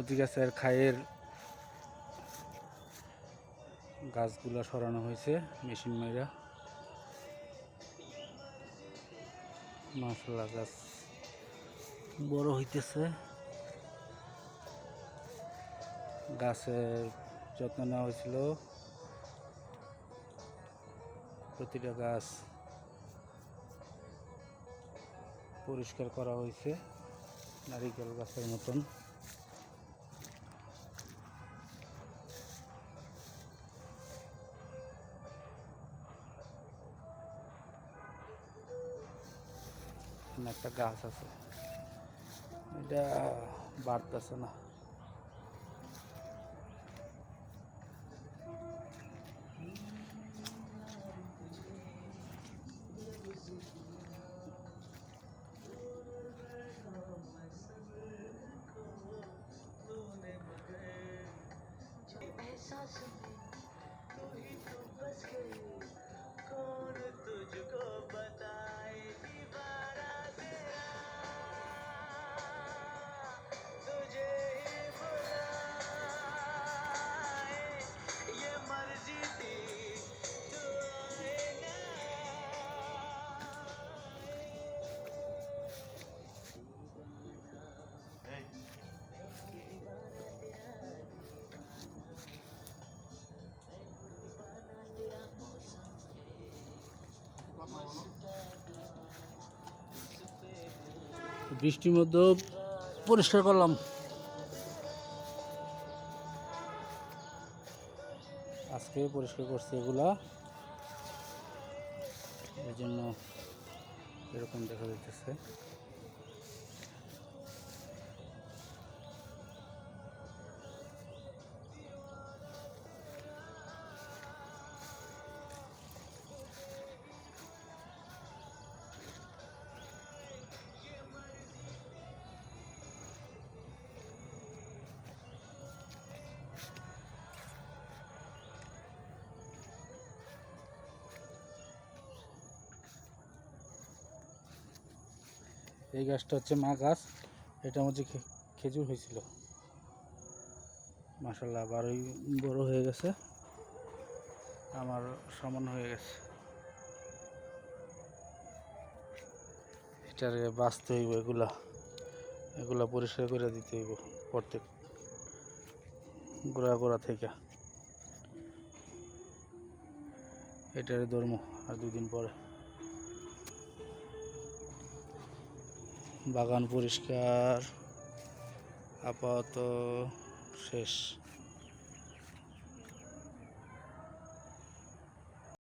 প্রতি গাছের খায়ের গাছগুলা সরানো হয়েছে মেশিন মেরা। মাশাআল্লাহ গাছ বড় হইতেছে। গাছের যত্ন নেওয়া হয়েছিল, প্রতিটা গাছ পরিষ্কার করা হয়েছে নারিকেল গাছের মতন। একটা গাছ আছে, এটা বাড়তেছে না। বৃষ্টির মধ্যেও পরিষ্কার করলাম। আজকে পরিষ্কার করছে এগুলা, এই জন্য এরকম দেখা যাইতেছে। এই গাছটা হচ্ছে মা গাছ, এটার মধ্যে খেজুর হয়েছিল। মাশাআল্লাহ বারোই বড় হয়ে গেছে, আমার সমান হয়ে গেছে। এটারে বাঁচতে হইব, এগুলা পরিষ্কার করে দিতে হইব প্রত্যেক গোড়া গোড়া থেকে। এটারে ধর্ম আর 2 দিন পরে। বাগান পরিষ্কার আপাতত শেষ।